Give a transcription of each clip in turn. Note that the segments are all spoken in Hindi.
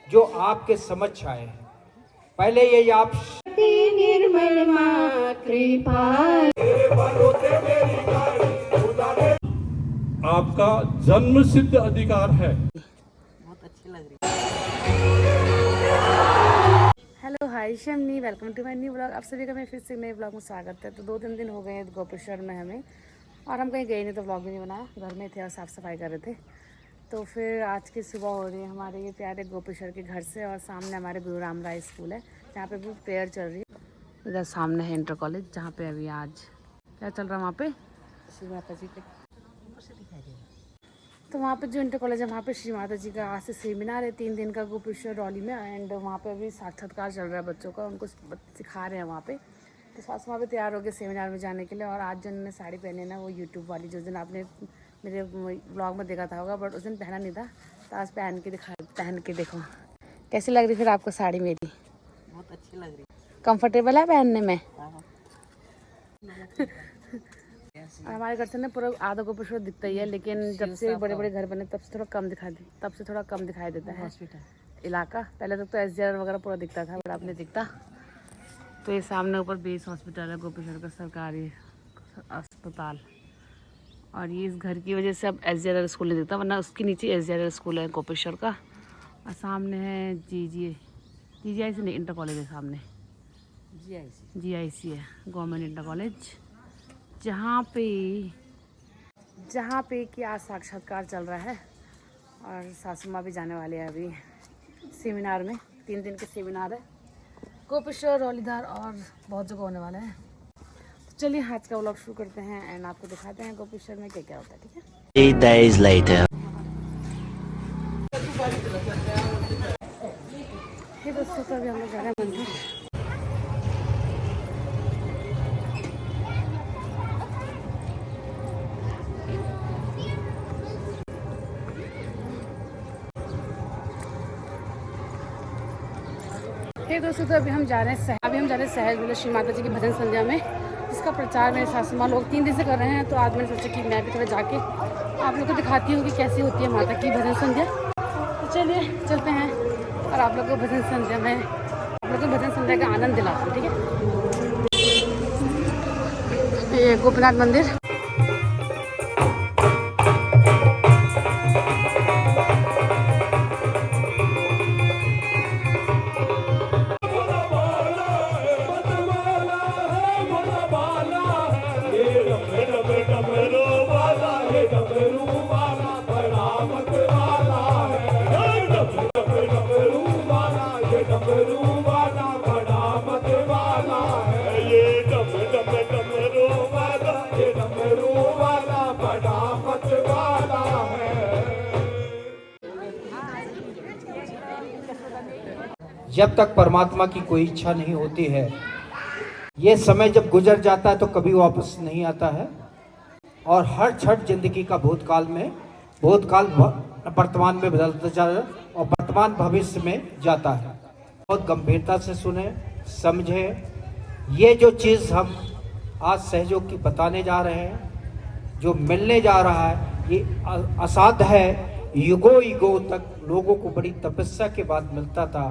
जो आपके समझ आए हैं। पहले ये आप निर्मल मां कृपा। आपका जन्म सिद्ध अधिकार है। बहुत अच्छी लग रही है। Hello hi Shamani, welcome to my new blog. आप सभी का मैं फिर से नए ब्लॉग में स्वागत है। तो 2-3 दिन हो गए हैं गोपेश्वर में हमें, और हम कहीं गए नहीं तो ब्लॉग भी नहीं बनाया, घर में थे और साफ़ सफाई कर रहे थे। तो फिर आज की सुबह हो रही है हमारे ये प्यारे गोपेश्वर के घर से, और सामने हमारे गुरु राम राय स्कूल है जहाँ पे भी प्रेयर चल रही है। इधर सामने है इंटर कॉलेज जहाँ पे अभी आज क्या चल रहा है, वहाँ पे श्री माता जी के, तो वहाँ पे जो इंटर कॉलेज है वहाँ पे श्री माता जी का आज से सेमिनार है 3 दिन का गोपेश्वर रॉली में। एंड वहाँ पे अभी साक्षात्कार चल रहा है बच्चों का, उनको सिखा रहे हैं वहाँ पे। तो सास वहाँ पे तैयार हो गए सेमिनार में जाने के लिए। और आज जो उन्होंने साड़ी पहनी ना, वो यूट्यूब वाली जिस दिन आपने मेरे ब्लॉग में देखा था होगा, बट उस दिन पहना नहीं था, तो आज पहन के देखो कैसी लग रही फिर आपको साड़ी मेरी। बहुत अच्छी लग रही है। कंफर्टेबल है पहनने में। और हमारे घर से ना पूरा आधा गोपेश्वर दिखता ही है, लेकिन जब से बड़े बड़े घर बने तब से थोड़ा कम दिखाई देता है इलाका। पहले तक तो SGR वगैरह पूरा दिखता था, बट अब नहीं दिखता। तो ये सामने ऊपर बेस हॉस्पिटल है गोपेश्वर का, सरकारी अस्पताल। और ये इस घर की वजह से अब SGR स्कूल नहीं दिखता, वरना उसके नीचे SGR स्कूल है गोपेश्वर का। और सामने है GGIC नहीं, इंटर कॉलेज है सामने, GIC है, गवर्नमेंट इंटर कॉलेज, जहाँ पे कि आज साक्षात्कार चल रहा है। और सासू माँ भी जाने वाली है अभी सेमिनार में। 3 दिन के सेमिनार है गोपेश्वर, रौलीधार और बहुत जगह होने वाला है। तो चलिए आज का व्लॉग शुरू करते हैं एंड आपको दिखाते हैं गोपेश्वर में क्या क्या होता है। ठीक है, 3 days later. हे दोस्तों, तो अभी हम लोग जा रहे हैं मंदिर। हे दोस्तों, तो अभी हम जा रहे हैं सहज बोले श्री माता जी की भजन संध्या में, जिसका प्रचार मेरे सासू माँ लोग 3 दिन से कर रहे हैं। तो आज मैंने सोचा कि मैं भी थोड़ा जाके आप लोग को दिखाती हूँ कि कैसी होती है माता की भजन संध्या। तो चलिए चलते हैं और आप लोग को भजन संध्या का आनंद दिलाते हैं। ठीक है, ये गोपीनाथ मंदिर। जब तक परमात्मा की कोई इच्छा नहीं होती है, ये समय जब गुजर जाता है तो कभी वापस नहीं आता है। और हर क्षण जिंदगी का भूतकाल वर्तमान में बदलता जा रहा है और वर्तमान भविष्य में जाता है। बहुत गंभीरता से सुने, समझे। ये जो चीज़ हम आज सहयोग की बताने जा रहे हैं, जो मिलने जा रहा है, ये असाध्य है। युगों तक लोगों को बड़ी तपस्या के बाद मिलता था।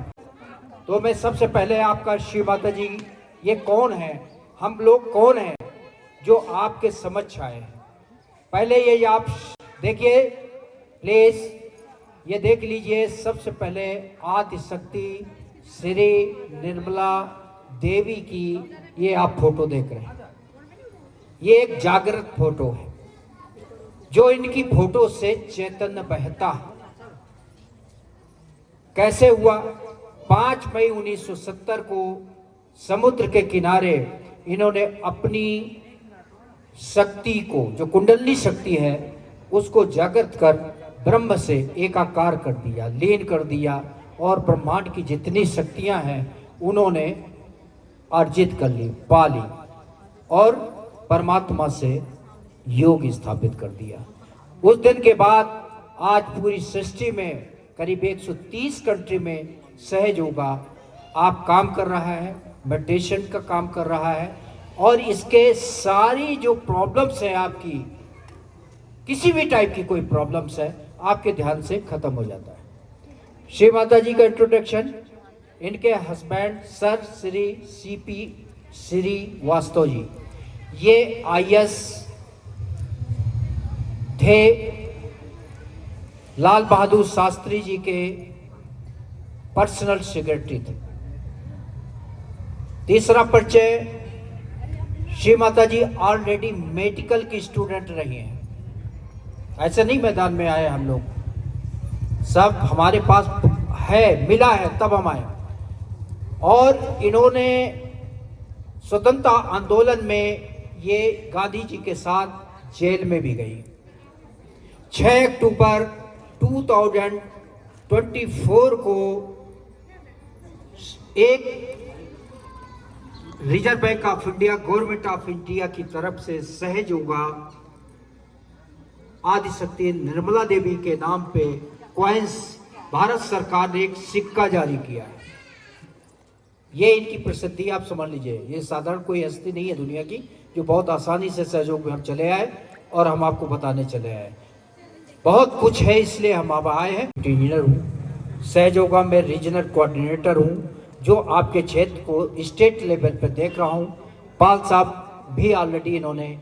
तो मैं सबसे पहले आपका श्री माता जी, ये कौन है, हम लोग कौन हैं जो आपके समझ आए हैं। पहले ये आप देखिए प्लीज, ये देख लीजिए। सबसे पहले आदि शक्ति श्री निर्मला देवी की ये आप फोटो देख रहे हैं। ये एक जागृत फोटो है, जो इनकी फोटो से चैतन्य बहता है। कैसे हुआ? 5 मई 1970 को समुद्र के किनारे इन्होंने अपनी शक्ति को, जो कुंडली शक्ति है, उसको जागृत कर ब्रह्म से एकाकार कर दिया, लीन कर दिया। और ब्रह्मांड की जितनी शक्तियां हैं उन्होंने अर्जित कर ली, पा ली, और परमात्मा से योग स्थापित कर दिया। उस दिन के बाद आज पूरी सृष्टि में करीब 130 कंट्री में सहज योगा आप काम कर रहा है, मेडिटेशन का काम कर रहा है। और इसके सारी जो प्रॉब्लम्स हैं आपकी, किसी भी टाइप की कोई प्रॉब्लम्स है, आपके ध्यान से खत्म हो जाता है। श्री माता जी का इंट्रोडक्शन, इनके husband sir Shri CP Srivastava ji, ये आईएएस थे, लाल बहादुर शास्त्री जी के पर्सनल सेक्रेटरी थे। तीसरा परिचय, श्री माता जी ऑलरेडी मेडिकल की स्टूडेंट रही हैं, ऐसे नहीं मैदान में आए हम लोग, सब हमारे पास है, मिला है तब हम आए। और इन्होंने स्वतंत्रता आंदोलन में ये गांधी जी के साथ जेल में भी गई। 6 अक्टूबर 2024 को एक reserve bank of India, government of India की तरफ से सहयोगा आदिशक्ति निर्मला देवी के नाम पे कॉइन्स भारत सरकार ने एक सिक्का जारी किया है। ये इनकी प्रसिद्धि आप समझ लीजिए, ये साधारण कोई हस्ती नहीं है दुनिया की जो बहुत आसानी से सहयोग में हम चले आए और हम आपको बताने चले आए। बहुत कुछ है इसलिए हम अब आए हैं। इंजीनियर हूँ, सहयोगा में रीजनल कोऑर्डिनेटर हूँ, जो आपके क्षेत्र को स्टेट लेवल पर देख रहा हूँ। पाल साहब भी ऑलरेडी इन्होंने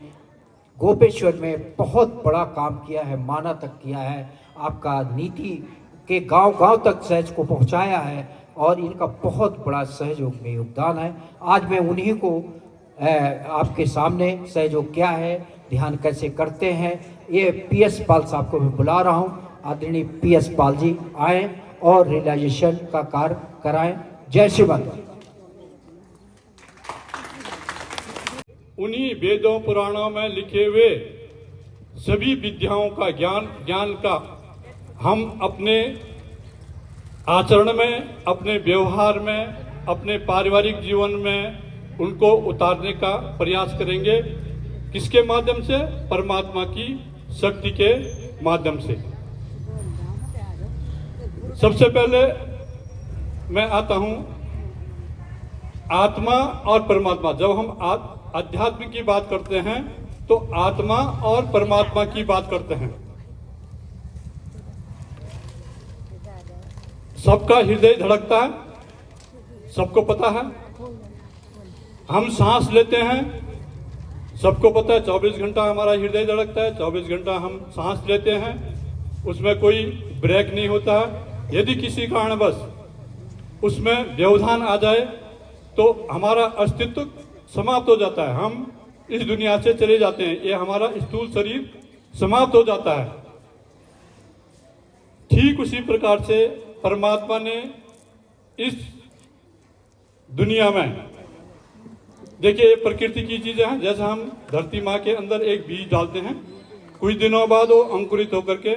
गोपेश्वर में बहुत बड़ा काम किया है, माना तक किया है, आपका नीति के गांव-गांव तक सहज को पहुंचाया है और इनका बहुत बड़ा सहयोग में योगदान है। आज मैं उन्हीं को आपके सामने सहयोग क्या है, ध्यान कैसे करते हैं, ये पीएस पाल साहब को मैं बुला रहा हूँ। आदरणीय पीएस पाल जी आए और रियलाइजेशन का कार्य कराएं। जय श्री माता। उन्हीं वेदों पुराणों में लिखे हुए सभी विद्याओं का ज्ञान का हम अपने आचरण में, अपने व्यवहार में, अपने पारिवारिक जीवन में उनको उतारने का प्रयास करेंगे। किसके माध्यम से? परमात्मा की शक्ति के माध्यम से। सबसे पहले मैं आता हूं आत्मा और परमात्मा। जब हम अध्यात्म की बात करते हैं तो आत्मा और परमात्मा की बात करते हैं। सबका हृदय धड़कता है, सबको पता है। हम सांस लेते हैं, सबको पता है 24 घंटा हमारा हृदय धड़कता है, 24 घंटा हम सांस लेते हैं, उसमें कोई ब्रेक नहीं होता है। यदि किसी कारणवश उसमें व्यवधान आ जाए तो हमारा अस्तित्व समाप्त हो जाता है, हम इस दुनिया से चले जाते हैं, ये हमारा स्थूल शरीर समाप्त हो जाता है। ठीक उसी प्रकार से परमात्मा ने इस दुनिया में, देखिए ये प्रकृति की चीजें हैं। जैसे हम धरती माँ के अंदर एक बीज डालते हैं, कुछ दिनों बाद वो अंकुरित होकर के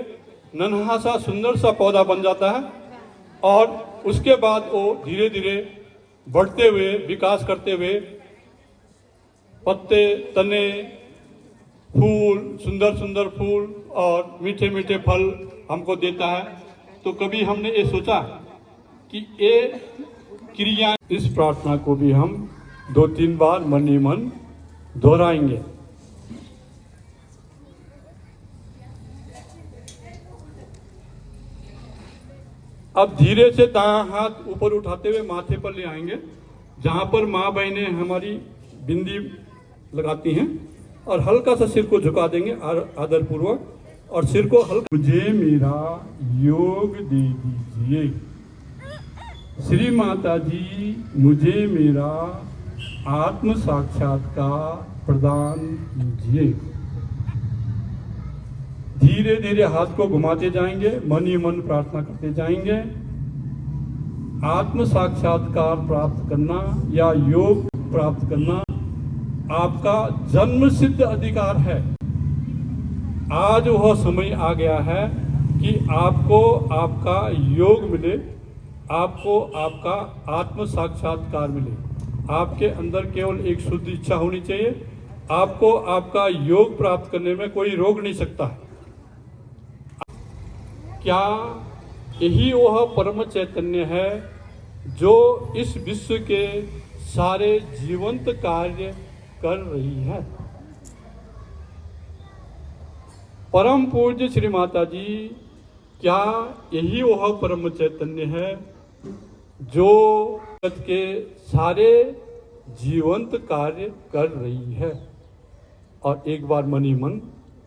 नन्हा सा सुंदर सा पौधा बन जाता है और उसके बाद वो धीरे धीरे बढ़ते हुए, विकास करते हुए पत्ते, तने, फूल, सुंदर सुंदर फूल और मीठे मीठे फल हमको देता है। तो कभी हमने ये सोचा कि ये क्रिया, इस प्रार्थना को भी हम 2-3 बार मन ही मन दोहराएंगे। अब धीरे से दायां हाथ ऊपर उठाते हुए माथे पर ले आएंगे, जहां पर माँ बहनें हमारी बिंदी लगाती हैं, और हल्का सा सिर को झुका देंगे आदर पूर्वक, और सिर को हल्का। मुझे मेरा योग दे दीजिए। श्री माता जी मुझे मेरा आत्म साक्षात्कार प्रदान कीजिए। धीरे धीरे हाथ को घुमाते जाएंगे, मन ही मन प्रार्थना करते जाएंगे। आत्म साक्षात्कार प्राप्त करना या योग प्राप्त करना आपका जन्म सिद्ध अधिकार है। आज वह समय आ गया है कि आपको आपका योग मिले, आपको आपका आत्म साक्षात्कार मिले। आपके अंदर केवल एक शुद्ध इच्छा होनी चाहिए। आपको आपका योग प्राप्त करने में कोई रोक नहीं सकता है। क्या यही वह परम चैतन्य है जो इस विश्व के सारे जीवंत कार्य कर रही है? परम पूज्य श्री माता जी क्या यही वह परम चैतन्य है जो जगत के सारे जीवंत कार्य कर रही है? और एक बार मनी मन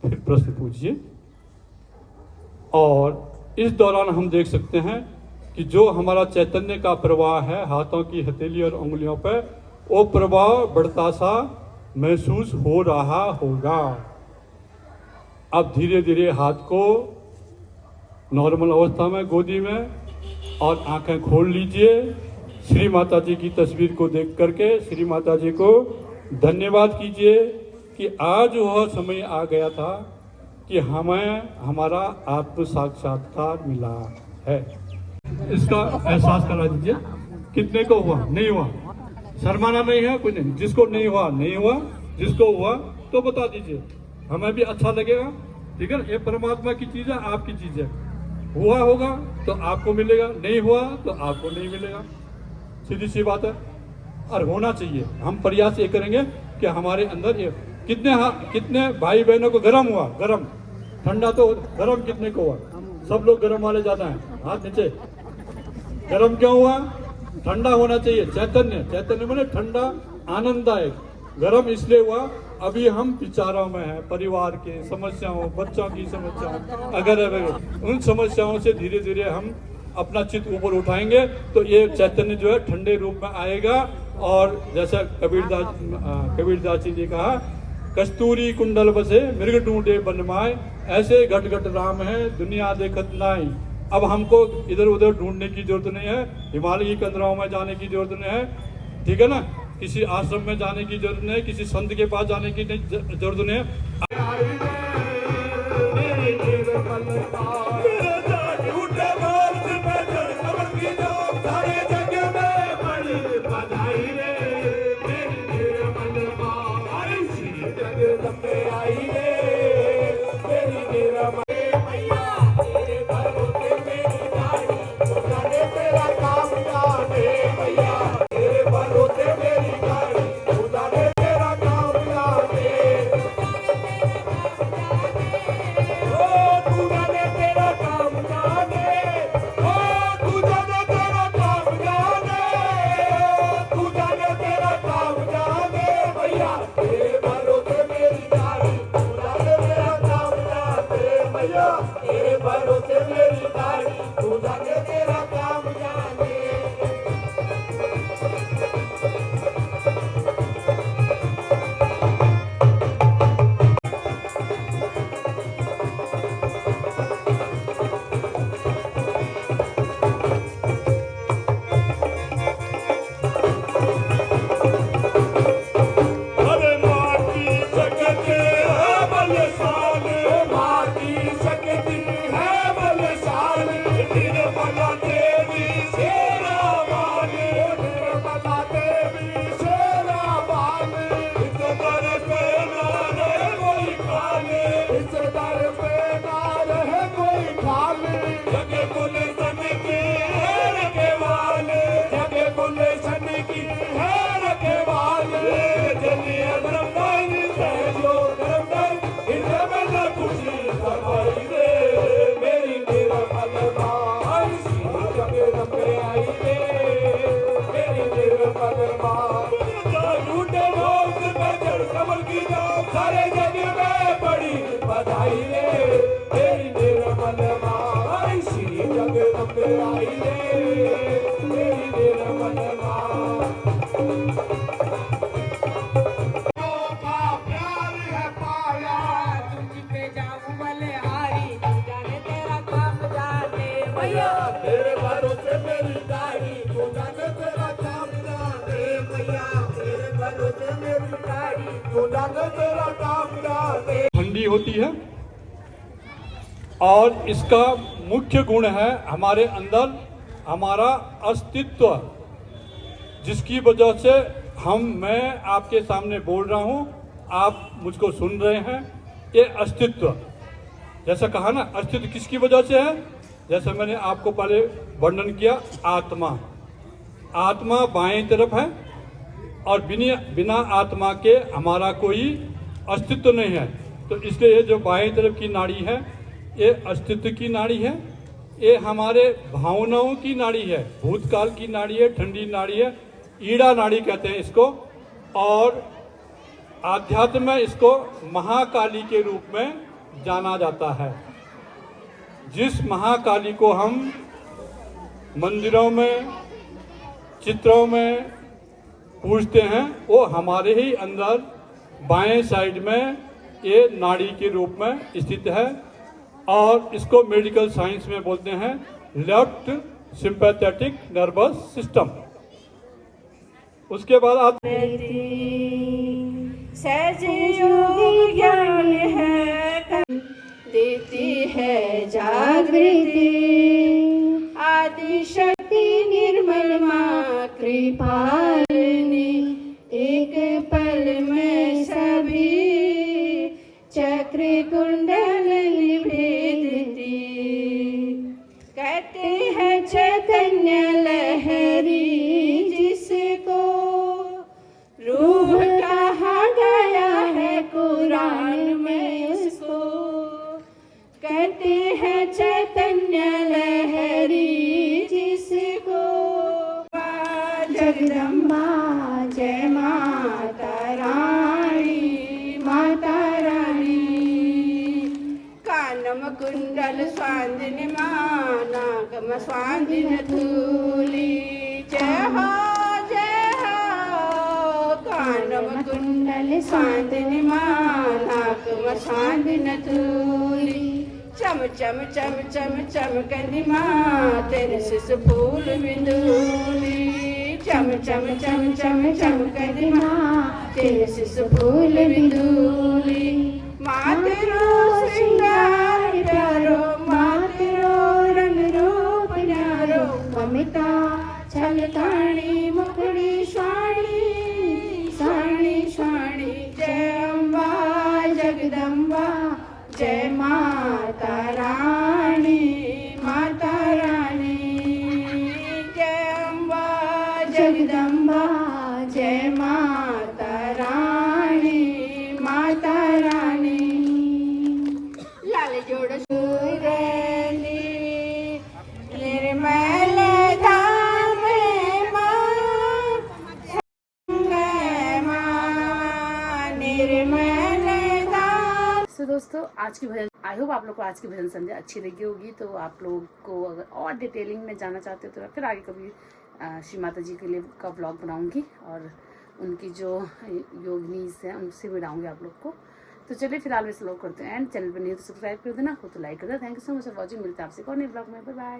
फिर प्रश्न पूछिए। और इस दौरान हम देख सकते हैं कि जो हमारा चैतन्य का प्रवाह है हाथों की हथेली और उंगलियों पर, वो प्रवाह बढ़ता सा महसूस हो रहा होगा। अब धीरे धीरे हाथ को नॉर्मल अवस्था में गोदी में और आंखें खोल लीजिए। श्री माता जी की तस्वीर को देख करके श्री माता जी को धन्यवाद कीजिए कि आज वह समय आ गया था कि हमें हमारा आत्म साक्षात्कार मिला है। इसका एहसास करा दीजिए। कितने को हुआ? नहीं हुआ? शर्माना नहीं है कोई नहीं। जिसको नहीं हुआ नहीं हुआ, जिसको हुआ तो बता दीजिए, हमें भी अच्छा लगेगा। ठीक है, ये परमात्मा की चीज है, आपकी चीज है। हुआ होगा तो आपको मिलेगा, नहीं हुआ तो आपको नहीं मिलेगा। सीधी सी बात है। और होना चाहिए। हम प्रयास ये करेंगे कि हमारे अंदर ये कितने भाई बहनों को गर्म हुआ? गर्म, ठंडा तो गर्म कितने को हुआ? सब लोग गर्म वाले ज्यादा हैं, हाथ नीचे। गर्म क्यों हुआ? ठंडा होना चाहिए। चैतन्य, चैतन्य माने ठंडा, आनंददायक। गर्म इसलिए हुआ अभी हम विचारों में हैं, परिवार के समस्याओं, बच्चों की समस्याओं, अगर उन समस्याओं से धीरे धीरे हम अपना चित्त ऊपर उठाएंगे तो ये चैतन्य जो है ठंडे रूप में आएगा। और जैसा कबीरदास जी ने कहा, कस्तूरी कुंडल बसे मृग ढूंढे बनमाए, ऐसे घट घट राम है दुनिया देखत नाई। अब हमको इधर उधर ढूंढने की जरूरत नहीं है, हिमालय की कंदराओं में जाने की जरूरत नहीं है। ठीक है ना, किसी आश्रम में जाने की जरूरत नहीं है, किसी संत के पास जाने की जरूरत नहीं है। ठंडी होती है और इसका मुख्य गुण है हमारे अंदर हमारा अस्तित्व, जिसकी वजह से मैं आपके सामने बोल रहा हूं, आप मुझको सुन रहे हैं। ये अस्तित्व, जैसा कहा ना, अस्तित्व किसकी वजह से है? जैसे मैंने आपको पहले वर्णन किया, आत्मा। आत्मा बाएं तरफ है और बिना आत्मा के हमारा कोई अस्तित्व नहीं है। तो इसलिए ये जो बाएं तरफ की नाड़ी है, ये अस्तित्व की नाड़ी है ये हमारे भावनाओं की नाड़ी है, भूतकाल की नाड़ी है, ठंडी नाड़ी है, ईड़ा नाड़ी कहते हैं इसको। और आध्यात्म में इसको महाकाली के रूप में जाना जाता है। जिस महाकाली को हम मंदिरों में, चित्रों में पूजते हैं, वो हमारे ही अंदर बाएं साइड में ये नाड़ी के रूप में स्थित है। और इसको मेडिकल साइंस में बोलते हैं लेफ्ट सिंपैथेटिक नर्वस सिस्टम। उसके बाद आप सहज योग ज्ञान है, देती है जागृति, आदि शक्ति निर्मल माँ कृपालिनी, एक पल में सभी चक्र कुंडल निभेदती। कहते हैं चैतन्य लहरी जिसको रूह कहा गया है कुरान में उसको। कहते हैं चैतन्य लहरी जिसको। जगदम्बा जय माता रानी, माता रानी। कानम कुंडल स्वांदिनी माँ, नागम स्वांदिन धूली। जय हो जय हो। कानम कुंडल स्वांदिनी माँ, नागम स्वांदिन धूली। चम चम चम चम चमकंदी माँ, तेरे सिस फूल बिंदुली। चम चम चम चम चमकंदी माँ, तेरे सिस फूल बिंदुली। माँ तेरो श्रृंगार प्यारो, माँ तेरो रंग रूप न्यारो। ममिता छलकाणी मुखड़ी स्वाणी, स्वाणी स्वाणी। जय अम्बा जगदम्बा, जय माता रानी, माता रानी। जय अम्बा जगदम्बा, जय माता रानी, माता रानी। लाल जोड़ सूरनी निर्मल धाम माँ, माँ निर्मल धाम। तो दोस्तों आज की भजन, आई होप आप लोग को आज की भजन संध्या अच्छी लगी होगी। तो आप लोग को अगर और डिटेलिंग में जानना चाहते हो तो मैं फिर आगे कभी श्री माता जी के लिए का ब्लॉग बनाऊंगी और उनकी जो योगिनीज हैं उनसे मिलाऊंगी आप लोग को। तो चलिए फिलहाल वैसे लोग करते हैं एंड चैनल पर नहीं तो सब्सक्राइब कर देना, हो तो लाइक कर देना। Thank you so much for watching. मिलते हैं आपसे एक और नए ब्लॉग में। Bye bye.